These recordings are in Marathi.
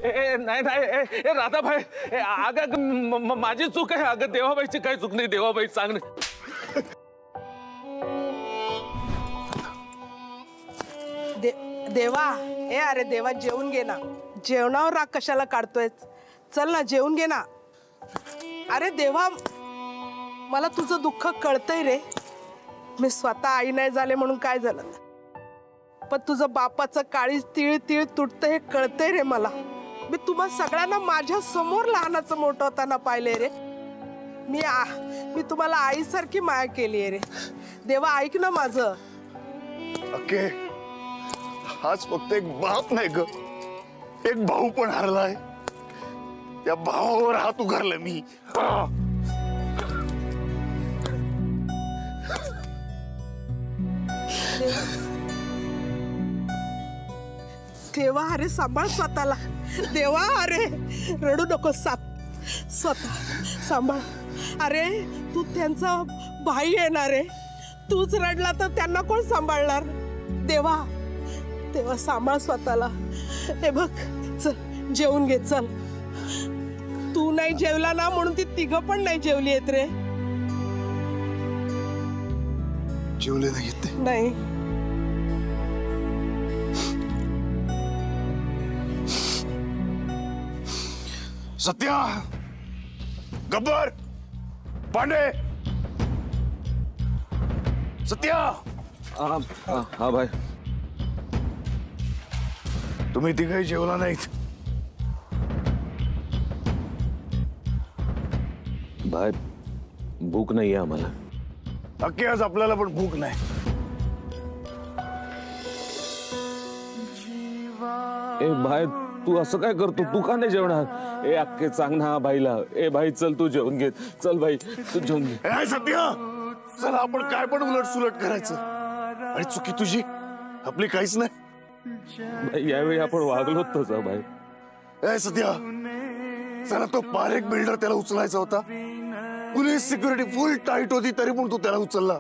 नाही नाही राधा भाई अगं माझी चूक आहे अगं देवाबाईची काही चूक नाही देवाबाई सांग देवा अरे देवा जेवून घे ना जेवणावर राग कशाला काढतोय चल ना जेवून घे ना अरे देवा मला तुझं दुःख कळतंय रे मी स्वतः आई नाही झाले म्हणून काय झालं पण तुझं बापाचं काळी तीळ तीळ तुटतं हे कळतंय रे मला मी तुम्हा सगळ्यांना माझ्या समोर लहानाचं मोठं होताना पाहिले रे मी तुम्हाला आईसारखी माया केली आहे रे देवा ऐक ना माझं ओके हाच फक्त एक बाप नाही ग एक भाऊ पण हरलाय त्या भावावर हात उगारला मी देवा अरे सांभाळ स्वतःला देवा अरे रडू नको स्वतः सांभाळ अरे तू त्यांचा भाई येणार आहे तूच रडला तर त्यांना कोण सांभाळणार देवा देवा सांभाळ स्वतःला हे बघ चल जेवून घे चल तू नाही जेवला ना म्हणून ती तिघं पण नाही जेवली आहेत रे जेवले नाही सत्या गब्बर पांडे सत्या हा भाई तुम्ही तिघही जेवला नाहीत भाई भूक नाही आम्हाला अख्खी आज आपल्याला पण भूक नाही ए भाई तू असं काय करतो तू का नाही जेवणार ए अक्के सांग ना भाईला ए भाई चल तू जेवून घे चल भाई तू जेवून घे सत्या चल आपण काय पण उलट सुलट करायचं आणि चुकी तुझी आपली काहीच नाही यावेळी आपण वागलो तसं भाई सत्या चला तो पारेख बिल्डर त्याला उचलायचा होता पोलीस सिक्युरिटी फुल टाईट होती तरी पण तू त्याला उचलला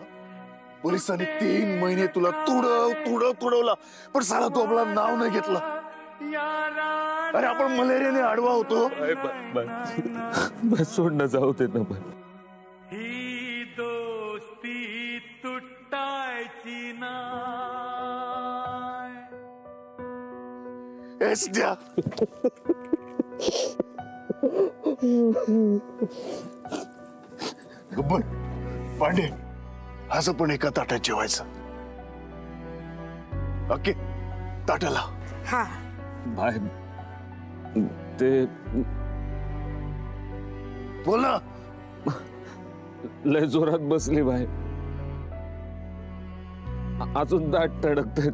पोलिसांनी 3 महिने तुला तुडवला पण साला तू आपला नाव नाही घेतला अरे आपण मलेरियाने आडवा होतो बस सोडणं जाऊ दे ना भाई ही दोस्ती तुटायची द्या गब्बर पांडे असं पण एका ताटात जेवायचं ओके ताटाला हा भाई ते बोल ना लय जोरात बसली भाई अजून दाट तडकते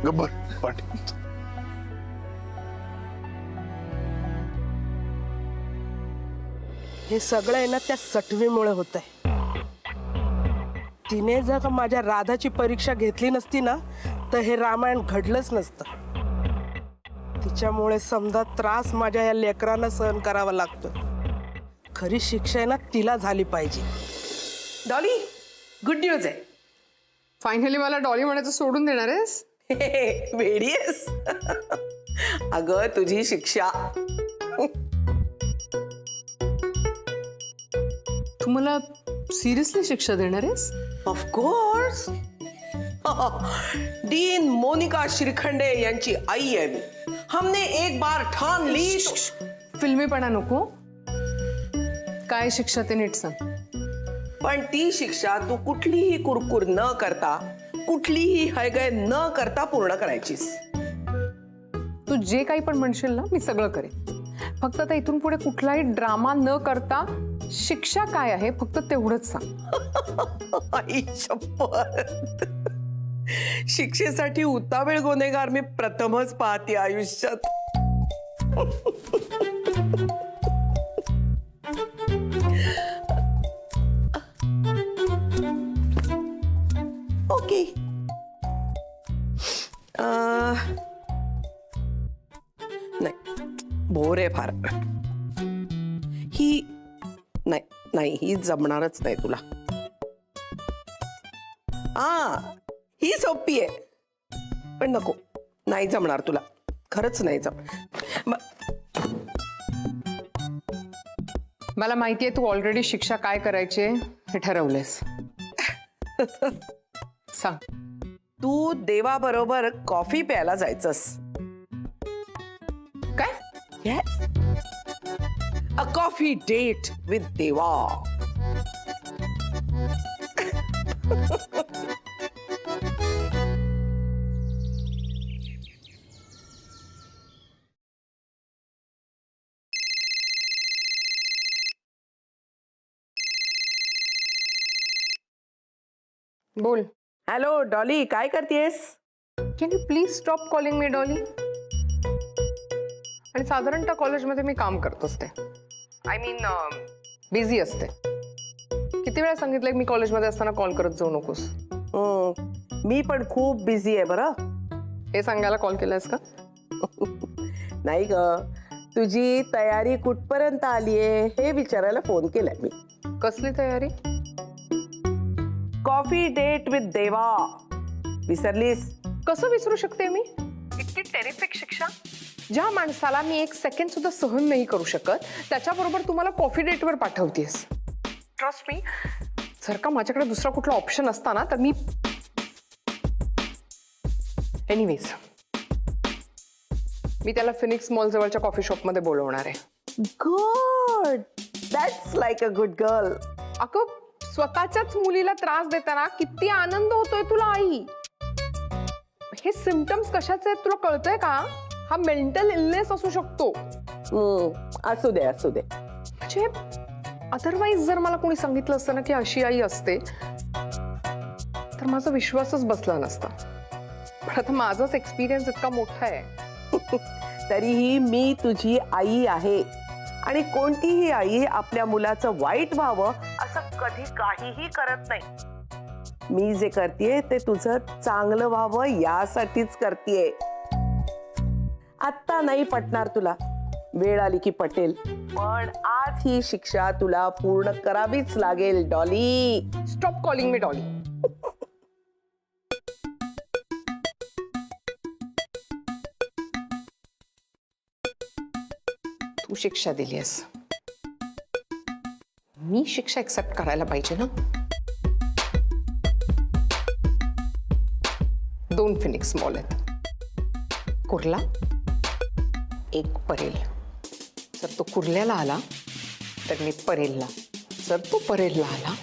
गब्बर पांडे हे सगळं आहे ना त्या सटवीमुळे होत आहे तिने जर का माझ्या राधाची परीक्षा घेतली नसती ना तर हे रामायण घडलंच नसतं तिच्यामुळे समजा त्रास माझ्या या लेकरांना सहन करावा लागतो खरी शिक्षा आहे ना तिला झाली पाहिजे डॉली गुड न्यूज आहे फायनली मला डॉली म्हणायचं सोडून देणार आहेस वेडी आहेस अगं तुझी शिक्षा तू मला सिरियसली शिक्षा देणार आहेस ऑफकोर्स डीन मोनिका शिरखंडे यांची आई आहे मी हमने एक बार ठान ली फिल्मीपणा नको काय शिक्षा ते नीट सांग पण ती शिक्षा तू कुठलीही कुरकुर न करता कुठलीही हयगय न करता पूर्ण करायचीस तू जे काही पण म्हणशील ना मी सगळं करेन फक्त आता इथून पुढे कुठलाही ड्रामा न करता शिक्षा काय आहे फक्त तेवढंच सांग आई शपथ शिक्षेसाठी उतावीळ गुन्हेगार मी प्रथमच पाहते आयुष्यात ओके नाही बोर आहे फार ही नाही ही जमणारच नाही तुला हा ही सोपी आहे, पण नको, नाही जमणार तुला, खरंच नाही जमणार. मला माहितीये तू ऑलरेडी शिक्षा काय करायची हे ठरवलंयस. सांग. तू देवाबरोबर कॉफी प्यायला जायचंस. काय? Yes. A coffee date with Deva. बोल. हॅलो डॉली, काय करतेस? Can you please stop calling me Dolly? आणि साधारणतः कॉलेजमध्ये मी काम करत असते. आय मीन बिझी असते. किती वेळा सांगितलंय मी कॉलेजमध्ये असताना कॉल करत जाऊ नकोस. मी पण खूप बिझी आहे बरं. हे सांगायला कॉल केलायस का? नाही ग, तुझी तयारी कुठपर्यंत आलीये हे विचारायला फोन केलाय मी. कसली तयारी? कॉफी डेट विथ देवा. विसरलीस? कसं विसरू शकते मी? इतकी टेरिफिक शिक्षा ज्या माणसाला मी एक सेकंड सुद्धा सहन नाही करू शकत त्याच्याबरोबर तुम्हाला कॉफी डेटवर पाठवतेस. ट्रस्ट मी, जर का माझ्याकडे दुसरा कुठला ऑप्शन असता ना तर मी. एनिवेज, मी त्याला फिनिक्स मॉल जवळच्या कॉफी शॉप मध्ये बोलवणार आहे. Good, that's like a good girl. अगं, स्वतःच्याच मुलीला त्रास देताना किती आनंद होतोय तुला आई. हे सिम्पटम्स कशाचे आहेत तुला कळतंय का? हा मेंटल इलनेस असू शकतो. असू दे असू दे. म्हणजे अदरवाईज जर मला कोणी सांगितलं असतं ना की अशी आई असते तर माझा विश्वासच बसला नसता. पण आता माझाच एक्सपिरियन्स इतका मोठा आहे. तरीही मी तुझी आई आहे आणि कोणतीही आई आपल्या मुलाचं वाईट व्हावं असं कधी काहीही करत नाही. मी जे करतेय ते तुझं चांगलं व्हावं यासाठीच करतेय. आत्ता नाही पटणार तुला, वेळ आली की पटेल, पण आज ही शिक्षा तुला पूर्ण करावीच लागेल Dolly. Stop calling me Dolly. तू शिक्षा दिलीस, मी शिक्षा एक्सेप्ट करायला पाहिजे ना. 2 फिनिक्स मॉल आहेत, कुर्ला, एक परेल. जर तो कुर्ल्याला आला तर मी परेलला, जर तो परेलला आला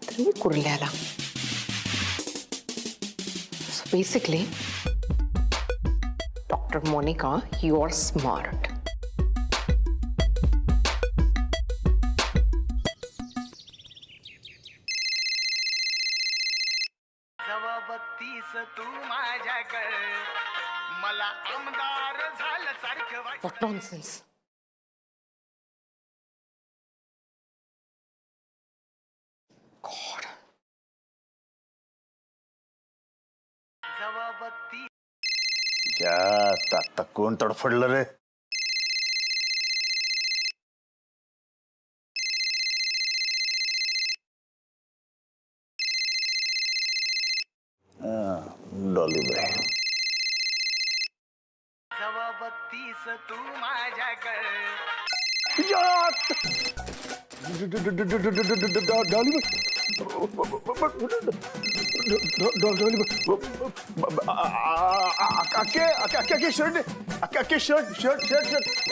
तर मी कुर्ल्याला. So basically doctor Monica, you are smart. जवा बत्तीस तू माझ्याकडे, मला आमदार झालं सारखं वाटतं. What nonsense. God. जवा बत्ती आता कोण तडफडलं रे? डॉलीबाई. जवा बत्तीस तू माझ्याकडे,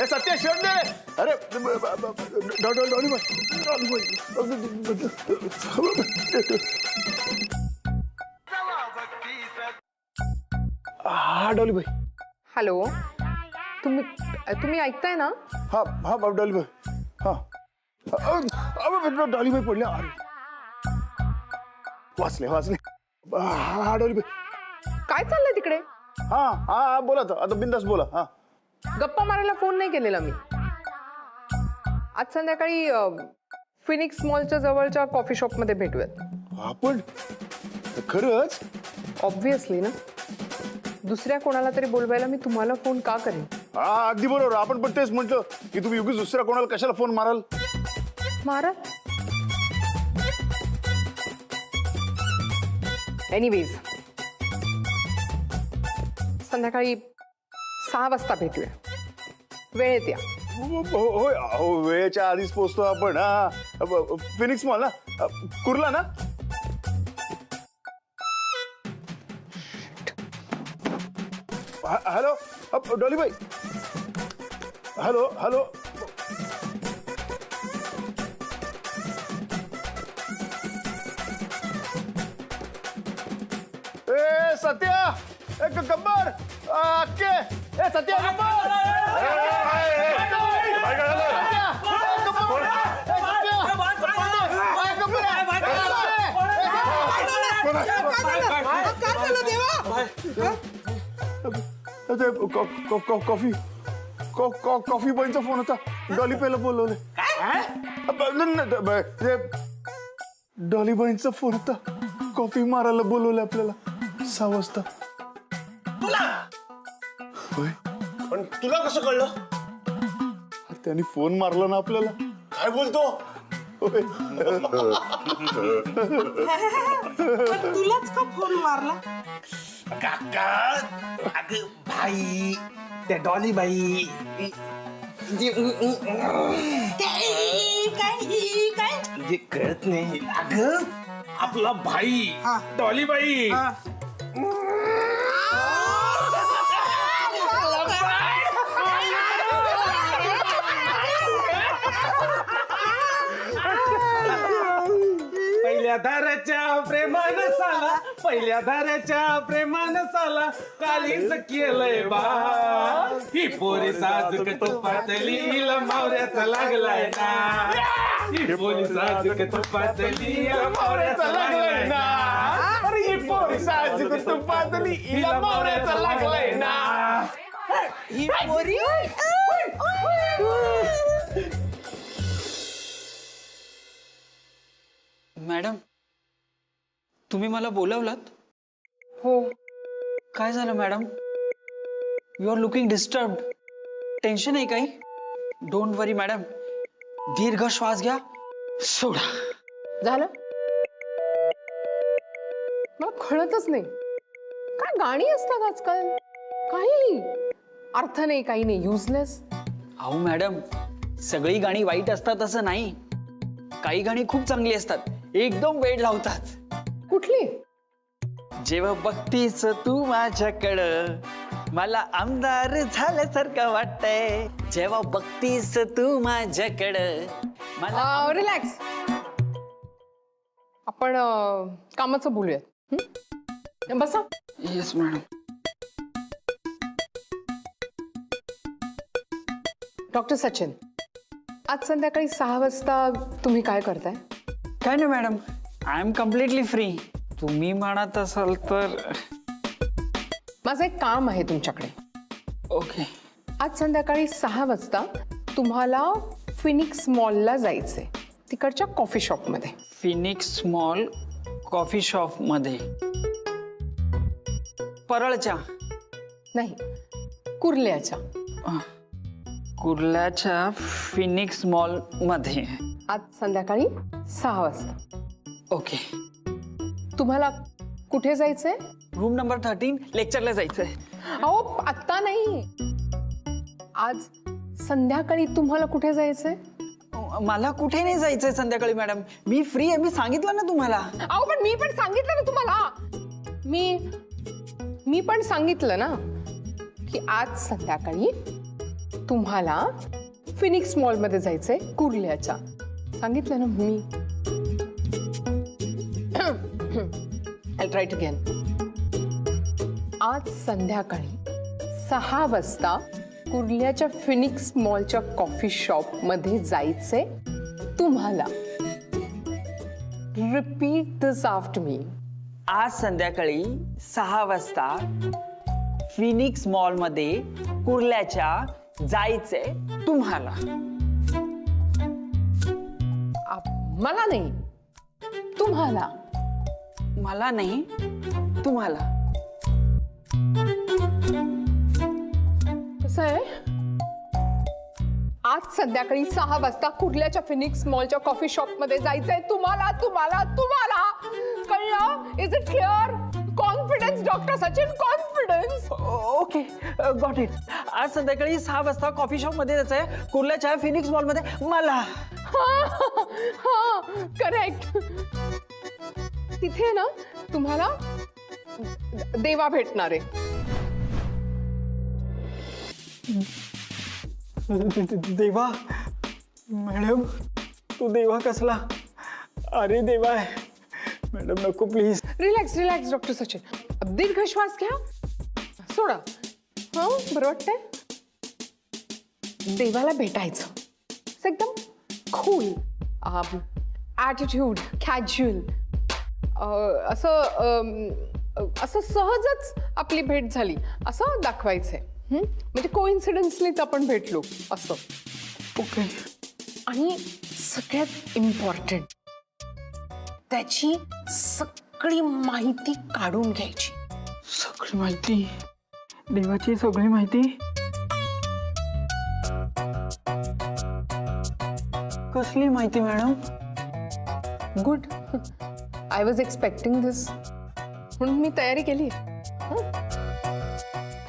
सत्य शर्ट दे. अरे हा डॉलीबाई. हॅलो, तुम्ही ऐकताय ना? हा हा डॉलीबाई. हा डॉलीबाई पडल्या. अरे वाचले वाचले. हा डॉलीबाई. काय चाललंय तिकडे? हा हा बोला आता बिंदास बोला. हा गप्पा मारायला फोन नाही केलेला मी. आज संध्याकाळी फिनिक्स मॉलच्या जवळच्या कॉफी शॉप मध्ये भेटूयात. आपण खरंच? ऑब्व्हियसली ना, दुसऱ्या कोणाला तरी बोलवायला मी तुम्हाला फोन का करेन? हा अगदी बरोबर. आपण पण तेच म्हटलं की तुम्ही उगीच दुसऱ्या कोणाला कशाला फोन माराल. मारा. एनिवेज, संध्याकाळी 6 वाजता भेटूया. वेळेत या. होय वेळेच्या आधीच पोहोचतो आपण. हा फिनिक्स मॉल ना, कुर्ला ना. हॅलो डॉलीबाई. Hello hello. ए सत्या, एक गब्बर अक्के. ए सत्या गब्बर. कॉफी कॉफी बॉयचा फोन होता. डॉली पहिला बोलवले. डॉली बॉयचा फोन होता. कॉफी मारायला बोलवलं आपल्याला 6 वाजता. पण तुला कसं कळलं? त्यांनी फोन मारला ना आपल्याला. काय बोलतो? तुलाच का फोन मारला? काका, अगं भाई, त्या डॉली बाई जे कळत नाही. अगं आपला भाई डॉली बाई. पहिल्या धाराच्या प्रेमानं साला, पहिल्या धाराच्या प्रेमानं साला, कालीच केलंय बा. ही पोरी साजूक तुपातली, हिला मावऱ्याचा लागलाय ना. ही पोरी साजूक तुपातली, हिला मावऱ्याचा लागलाय ना. अरे ही पोरी साजूक तुपातली, हिला मावऱ्याचा लागलाय ना. ही पोरी मॅडम, तुम्ही मला बोलवलात? हो. काय झालं madam? You are looking disturbed. Tension आहे काही? Don't worry madam. दीर्घ श्वास घ्या, सोडा. झालं? मला कळतच नाही, काय गाणी असतात आजकाल. काही अर्थ नाही, काही नाही, युजलेस. अहो मॅडम, सगळी गाणी वाईट असतात असं नाही. काही गाणी खूप चांगली असतात, एकदम वेळ लावतात. कुठली? जेव्हा बघतीस तू माझ्याकडं, मला आमदार झाल्यासारखं वाटतंय. जेव्हा बघतीस तू माझ्याकडं, मला रिलॅक्स. आपण कामाचं बोलूयात. बसा. Yes madam. डॉक्टर सचिन, आज संध्याकाळी 6 वाजता तुम्ही काय करताय? काय नाही madam, I am completely free. तुम्ही म्हणत असाल तर. माझं एक काम आहे तुमच्याकडे. ओके. आज संध्याकाळी 6 वाजता तुम्हाला फिनिक्स मॉलला जायचंय, तिकडच्या कॉफी शॉपमध्ये. फिनिक्स मॉल कॉफी शॉप मध्ये? परळच्या? नाही, कुर्ल्याच्या. कुर्ल्याच्या फिनिक्स मॉल मध्ये आज संध्याकाळी 6 वाजता. ओके. तुम्हाला कुठे जायचंय? रूम नंबर 13, लेक्चरला जायचंय. अहो आत्ता नाही, आज संध्याकाळी तुम्हाला कुठे जायचंय? मला कुठे नाही जायचंय संध्याकाळी मॅडम, मी फ्री आहे. मी सांगितलं ना तुम्हाला. अहो पण मी पण सांगितलं ना तुम्हाला. मी पण सांगितलं ना की आज संध्याकाळी तुम्हाला फिनिक्स मॉल मध्ये जायचंय, कुर्ल्याच्या. सांगितलं ना मी. I'll try it again. आज संध्याकाळी 6 वाजता कुर्ल्याच्या फिनिक्स मॉलच्या कॉफी शॉप मध्ये जायचंय तुम्हाला. रिपीट दिस आफ्टर मी. आज संध्याकाळी 6 वाजता फिनिक्स मॉल मध्ये कुर्ल्याच्या जायचंय तुम्हाला. मला नाही, तुम्हाला. मला नाही, तुम्हाला. कसं आहे, आज संध्याकाळी 6 वाजता कुर्ल्याच्या फिनिक्स मॉलच्या कॉफी शॉप मध्ये जायचंय तुम्हाला तुम्हाला तुम्हाला कळलं? Is it clear? Confidence doctor Sachin, confidence. Okay got it. आज संध्याकाळी 6 वाजता कॉफी शॉप मध्ये जायचंय कुर्ल्याच्या फिनिक्स मॉल मध्ये मला. हा करेक्ट. तिथे ना तुम्हाला देवा भेटणार आहे. देवा? मॅडम तू देवा कसला? अरे देवा आहे मॅडम, नको please. Relax relax doctor Sachin. दीर्घ श्वास घ्या, सोडा. हा बरं वाटतंय? देवाला भेटायचं असं एकदम कूल, ॲटिट्यूड कॅज्युअल, असं सहजच आपली भेट झाली असं दाखवायचंय. म्हणजे कोइन्सिडन्सलीच आपण भेटलो असं. ओके. आणि सगळ्यात इम्पॉर्टंट त्याची सगळी माहिती काढून घ्यायची. सगळी माहिती? देवाची सगळी माहिती? कसली माहिती madam? Good. I was expecting this, म्हणून मी तयारी केली.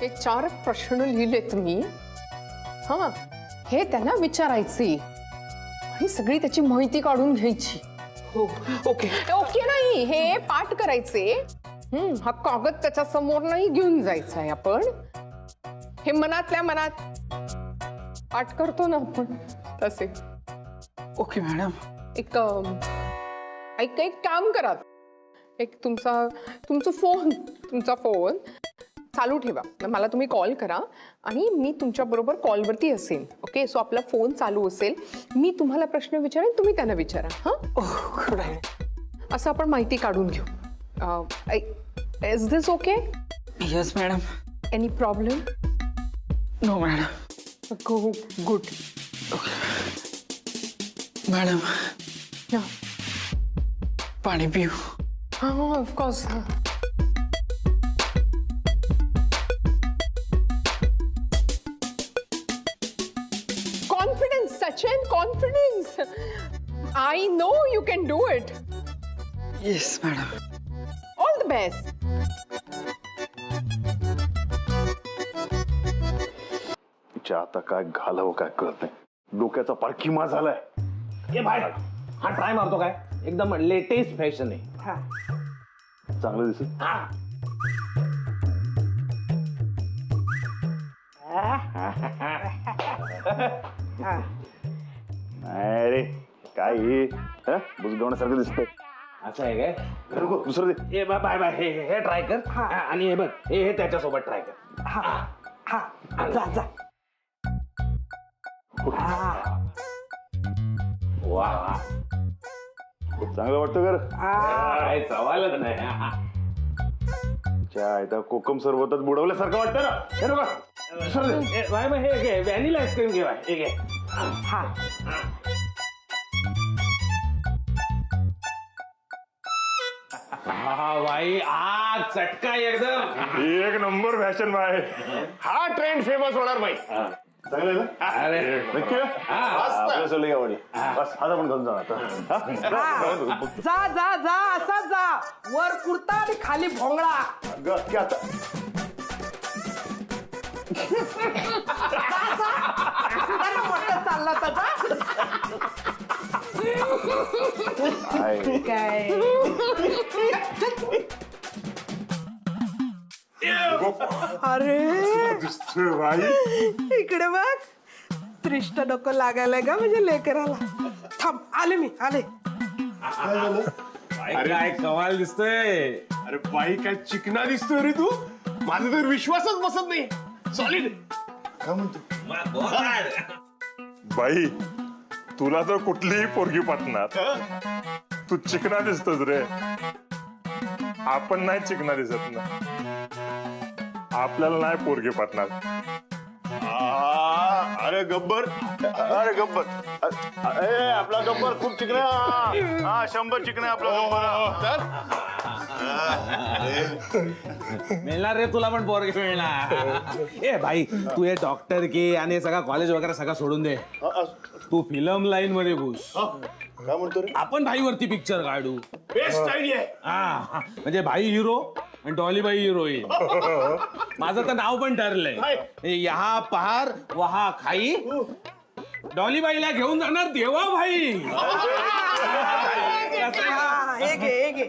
हे 4 प्रश्न लिहिलेत मी. हा हे त्यांना विचारायचे आणि सगळी त्याची माहिती काढून घ्यायची. ओके. ओके नाही, हे पाठ करायचे. हा कागद त्याच्या समोर नाही घेऊन जायचा आहे आपण. हे मनातल्या मनात पाठ करतो ना आपण तसे. Okay madam. एक काम करा. तुमचा फोन चालू ठेवा. मला तुम्ही कॉल करा आणि मी तुमच्या बरोबर कॉलवरती असेल. ओके. सो आपला फोन चालू असेल, मी तुम्हाला प्रश्न विचारेन, तुम्ही त्यांना विचारा. हा असं आपण माहिती काढून घेऊ. Is this okay? Yes madam. Any problem? No madam. Good. Madam या पाणी पिऊ? हा of course. Confidence, Sachin, confidence. I know you can do it. Yes madam. All the best. तिच्या आता काय घालावं काय कळत नाही. डोक्याचा पार किमा झालाय. ए भाई, हा ट्राय मारतो काय? एकदम लेटेस्ट फॅशन आहे. चांगलं दिसेल. नाही रे काय हे बुजगवण्यासारखं दिसतंय. असं आहे काय? नको दुसरं दे. ए बाय बाय, हे ट्राय कर. आणि हे बघ, हे त्याच्यासोबत ट्राय कर. जा वा, चांगलं वाटतं कर. काय सवालच नाही. त्या कोकम सरबतात बुडवल्यासारखं वाटतं ना. हे नको दुसरं दे. बाय बाय, हे घे व्हॅनिला आईस्क्रीम घे. हे घे. हा भाई, आज चटका एकदम. एक नंबर फॅशन बाय. हा ट्रेंड फेमस होणार बाई. चांगलं आहे ना? अरे नक्की ना? आपल्या सगळी आवडली. बस आता पण घालून जा आता. जा जा जा असा जा. वर कुर्ता आणि खाली भोंगळा. की आता मोठं चालला त्याचा काय. अरे इकडे बघ. त्रिष्ट नको लागायला का म्हणजे लेकराला. थांब आले मी आले. अरे काय कमाल दिसतोय. अरे बाई काय चिकना दिसतोय रे तू. माझा तर विश्वासच बसत नाही. सॉलिड. काय म्हणतो बाई तुला तर कुठलीही पोरगी पटणार. तू चिकना दिसतोस रे. आपण नाही चिकना दिसत ना. आपल्याला नाही पोरगी पटणार. अरे गब्बर. अरे गब्बर आपला गब्बर खूप चिकना. हा 100 चिकना आपला गब्बर. मिळणार रे तुला पण पोरगे मिळणार. ए भाई तू हे डॉक्टर के आणि सगळा कॉलेज वगैरे सगळं सोडून दे. तू फिल्म लाईन मध्ये घुस. काय म्हणतो रे? आपण भाईवरती पिक्चर काढू. Best idea. हा म्हणजे भाई हिरो आणि डॉलीबाई हिरोईन. माझं तर नाव पण ठरलंय. यहा पहार वहा खाई. डॉलीबाईला घेऊन जाणार देवा भाई. हा, हे घे हे घे.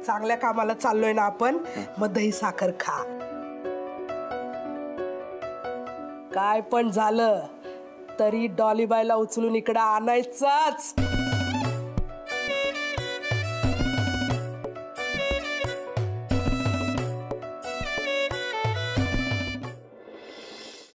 चांगल्या कामाला चाललोय ना आपण, मग दही साखर खा. काय पण झालं तरी डॉलीबाईला उचलून इकडं आणायचंच.